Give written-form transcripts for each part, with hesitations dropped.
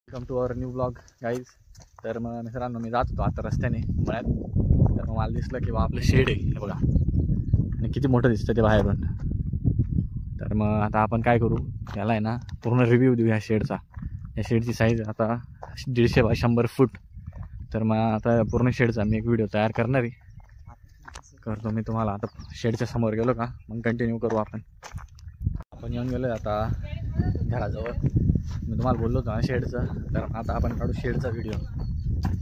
Welcome to our new blog guys. तर मग मित्रांनो, मी जात होतो आता रस्त्याने मळ्यात. तर मग मला दिसलं की आपलं शेड आहे हे बघा, आणि किती मोठं दिसतं ते बाहेरून. तर मग आता आपण काय करू, याला आहे ना पूर्ण रिव्ह्यू देऊ ह्या शेडचा. या शेडची साईज आता 150 बाय 100 फूट. तर मग आता पूर्ण शेडचा मी एक व्हिडिओ तयार करणार करतो मी तुम्हाला. आता शेडच्या समोर गेलो का मग कंटिन्यू करू. आपण येऊन गेलो आता घराजवळ. मी तुम्हाला बोललो होतो ना शेडचं. तर आता आपण काढू शेडचा व्हिडिओ.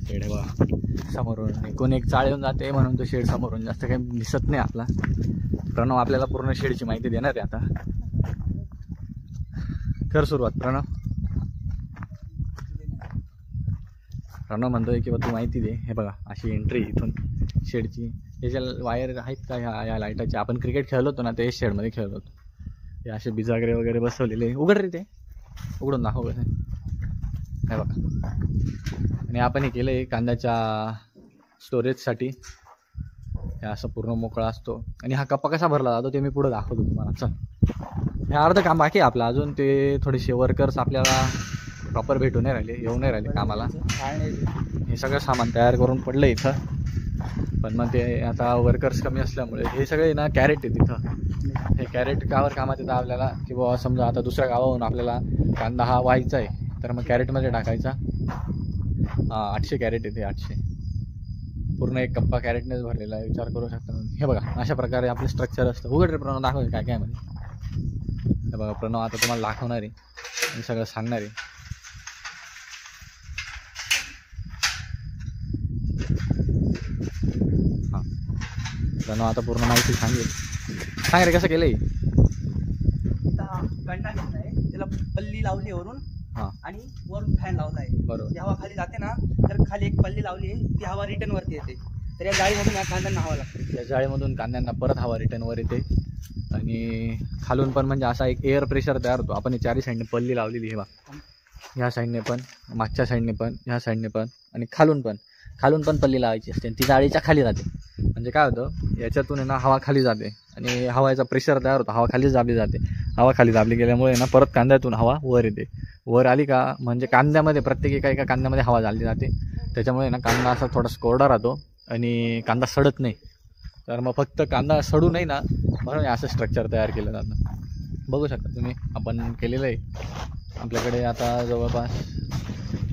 शेड आहे बघा समोरून, एकूण एक चाळ येऊन जाते म्हणून तो शेड समोरून जास्त काही दिसत नाही आपला. प्रणव आपल्याला पूर्ण शेडची माहिती देणार आहे. आता कर सुरुवात प्रणव. प्रणव म्हणतोय की तू माहिती दे. हे बघा अशी एंट्री इथून शेडची. हे ज्या वायर आहेत का ह्या लाईटाचे, आपण क्रिकेट खेळलो होतो ना ते शेडमध्ये खेळत होतो. हे असे बिजागरे वगैरे बसवलेले. उघड रे ते, उघडून दाखव कसं हे बघा. आणि आपण हे केलं आहे कांद्याच्या स्टोरेजसाठी. हे असं पूर्ण मोकळा असतो. आणि हा कप्पा कसा भरला जातो ते मी पुढे दाखवतो तुम्हाला. चल, हे अर्ध काम बाकी आहे आपलं अजून. ते थोडेसे वर्कर्स आपल्याला प्रॉपर भेटून नाही राहिले, येऊ नाही राहिले कामाला. हे सगळं सामान तयार करून पडलं इथं. पण मग ते आता वर्कर्स कमी असल्यामुळे हे सगळे ना कॅरेट आहे तिथं. हे कॅरेट कावर कामात येतं आपल्याला, की बाबा समजा आता दुसऱ्या गावाहून आपल्याला कांदा हा व्हायचा आहे तर मग कॅरेटमध्ये टाकायचा. 800 कॅरेट येते, 800. पूर्ण एक कप्पा कॅरेटनेच भरलेला आहे, विचार करू शकता. हे बघा अशा प्रकारे आपलं स्ट्रक्चर असतं. उघड रे प्रणव, दाखवायचं काय काय मध्ये. हे बघा प्रणव आता तुम्हाला दाखवणार आहे आणि सगळं सांगणार आहे. हां प्रणव आता पूर्ण माहिती सांगेल. सांग रे कसं केलंय. गंडा घेतलाय, त्याला पल्ली लावली वरून. हां, आणि वरून फॅन लावलाय. बरोबर. ती हवा खाली जाते ना, तर खाली एक पल्ली लावली आहे, ती हवा रिटर्न वरती येते. तर या जाळीमधून या कांद्यांना हवा लागते. या जाळीमधून कांद्यांना परत हवा रिटर्न वर येते. आणि खालून पण म्हणजे असा एक एअर प्रेशर तयार होतो. आपण चारही साईडने पल्ली लावलेली आहे बा. ह्या साईडने पण, मागच्या साईडने पण, ह्या साईडने पण, आणि खालून पण पल्ली लावायची असते. ती जाळीच्या खाली जाते. म्हणजे काय होतं, याच्यातून आहे ना हवा खाली जाते आणि हवाचा प्रेशर तयार होतो. हवा खालीच दाबली जाते. हवा खाली दाबली गेल्यामुळे ना परत कांद्यातून हवा वर येते. वर आली का म्हणजे कांद्यामध्ये प्रत्येक एका कांद्यामध्ये हवा झाली जाते. त्याच्यामुळे ना कांदा असा थोडासा कोरडा राहतो आणि कांदा सडत नाही. तर मग फक्त कांदा सडू नाही ना म्हणून असं स्ट्रक्चर तयार केलं जातं. बघू शकता तुम्ही, आपण केलेलं आहे. आपल्याकडे आता जवळपास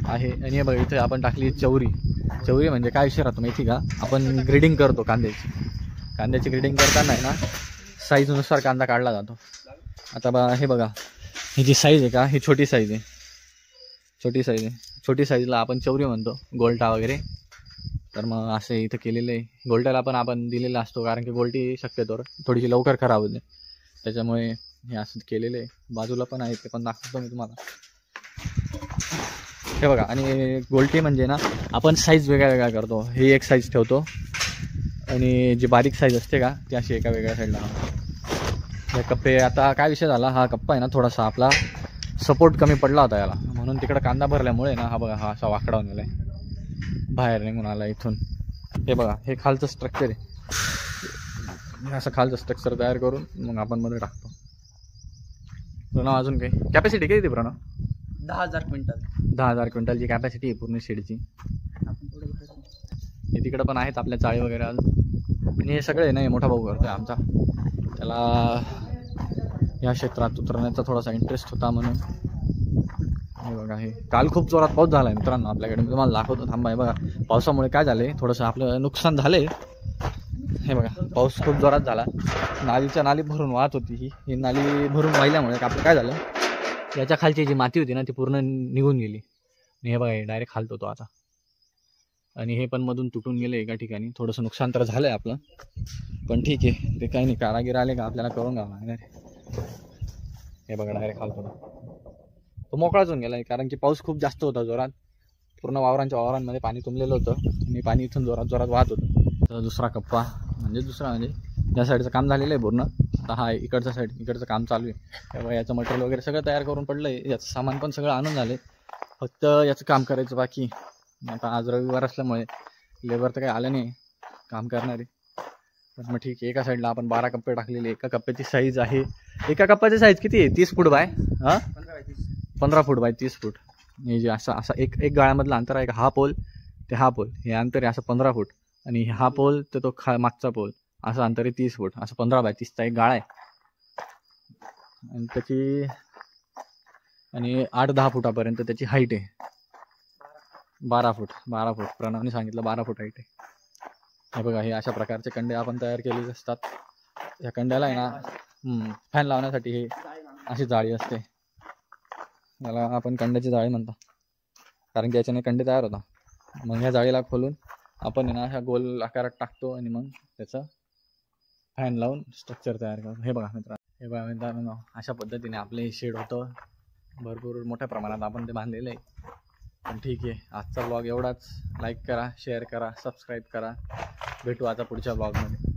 आहे. आणि हे बघा इथे आपण टाकली चवरी. चवरी म्हणजे काय विषय राहतो माहिती का, आपण ग्रेडिंग करतो कांद्याची ग्रेडिंग करताना आहे ना साईजनुसार कांदा काढला जातो. आता हे बघा, ही जी साईज आहे का, ही छोटी साईज आहे. छोटी साईजला आपण चवरी म्हणतो, गोलटा वगैरे. तर मग असं इथं केलेलं आहे. गोलट्याला पण आपण दिलेला असतो, कारण की गोलटी शक्यतोवर थोडीशी लवकर खराब होते. त्याच्यामुळे हे असं केलेलं आहे. बाजूला पण आहे, ते पण दाखवतो मी तुम्हाला. हे बघा, आणि गोलटी म्हणजे ना आपण साईज वेगळ्या करतो. ही एक साईज ठेवतो आणि जी बारीक साईज असते का ती अशी एका वेगळ्या साईडला. हे कप्पे, आता काय विषय झाला, हा कप्पा आहे ना थोडासा आपला सपोर्ट कमी पडला होता याला, म्हणून तिकडं कांदा भरल्यामुळे ना हा बघा हा असा वाकडा होऊन गेला आहे, बाहेर निघून आला इथून. हे बघा हे खालचं स्ट्रक्चर आहे. असं खालचं स्ट्रक्चर तयार करून मग आपण मध्ये टाकतो. प्रणव अजून काही कॅपॅसिटी किती प्रणव? 10,000 क्विंटल. 10,000 क्विंटलची कॅपॅसिटी आहे पूर्ण शेडची. हे तिकडं पण आहेत आपल्या चाळी वगैरे अजून. आणि हे सगळे नाही मोठा भाऊ करतोय आमचा. त्याला या क्षेत्रात उतरण्याचा थोडासा इंटरेस्ट होता म्हणून. हे बघा, हे काल खूप जोरात पाऊस झाला आहे मित्रांनो आपल्याकडे. मी तुम्हाला दाखवतो, थांबा. हे बघा पावसामुळे काय झालं आहे, थोडंसं आपलं नुकसान झालं आहे. हे बघा पाऊस खूप जोरात झाला. नाली भरून वाहत होती. ही नाली भरून वाहिल्यामुळे आपलं काय झालं, याच्या खालची जी माती होती ना ती पूर्ण निघून गेली. आणि हे बघा डायरेक्ट खालत होतो आता. आणि हे पण मधून तुटून गेले एका ठिकाणी. थोडंसं नुकसान तर झालं आहे आपलं, पण ठीक आहे, ते काही नाही. कारागीर आले का आपल्याला करून घ्यावं लागणार. हे बघा डायरेक्ट खालत होता. तो मोकळाच होऊन गेला आहे, कारण की पाऊस खूप जास्त होता जोरात. पूर्ण वावरांमध्ये पाणी तुंबलेलं होतं आणि पाणी इथून जोरात वाहत होतं. तर दुसरा कप्पा म्हणजे या साईडचं काम झालेलं आहे पूर्ण. आता हा इकडचं काम चालू आहे. तेव्हा याचं मटेरियल वगैरे सगळं तयार करून पडलं आहे. याचं सामान पण सगळं आणून झालं आहे, फक्त याचं काम करायचं बाकी. आता आज रविवार असल्यामुळे लेबर तर काही आलं नाही काम करणारे. पण मग ठीक आहे. एका साईडला आपण 12 कप्पे टाकलेले. एका कप्प्याची साईज आहे, एका कप्प्याची साईज किती आहे? 30 फूट बाय 15 फूट बाय 30 फूट. हे जे असा असा एक गाळ्यामधलं अंतर आहे का, हा पोल ते हा पोल, हे अंतर आहे असं 15 फूट, आणि हा पोल तर तो मागचा पोल, असं अंतर आहे 30 फूट, असं 15 बाय 30चा एक गाळा आहे. आणि त्याची आणि 8-10 फुटापर्यंत त्याची हाईट आहे. 12 फूट प्रणवने सांगितलं 12 फूट हाईट आहे. हे बघा, हे अशा प्रकारचे कंडे आपण तयार केलेले असतात. या कंड्याला आहे ना फॅन लावण्यासाठी हे अशी जाळी असते, याला आपण कंड्याची जाळी म्हणतो, कारण की याच्याने कंडे तयार होतात. मग ह्या जाळीला खोलून आपण आहे ना अशा गोल आकारात टाकतो आणि मग त्याचं फॅन लावून स्ट्रक्चर तयार करतो. हे बघा मित्रांनो, अशा पद्धतीने आपले शेड होतं. भरपूर मोठ्या प्रमाणात आपण ते बांधलेलं आहे. पण ठीक आहे, आजचा ब्लॉग एवढाच. लाईक करा, शेअर करा, सबस्क्राईब करा. भेटू आता पुढच्या ब्लॉगमध्ये.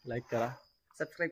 लाईक करा, सबस्क्राईब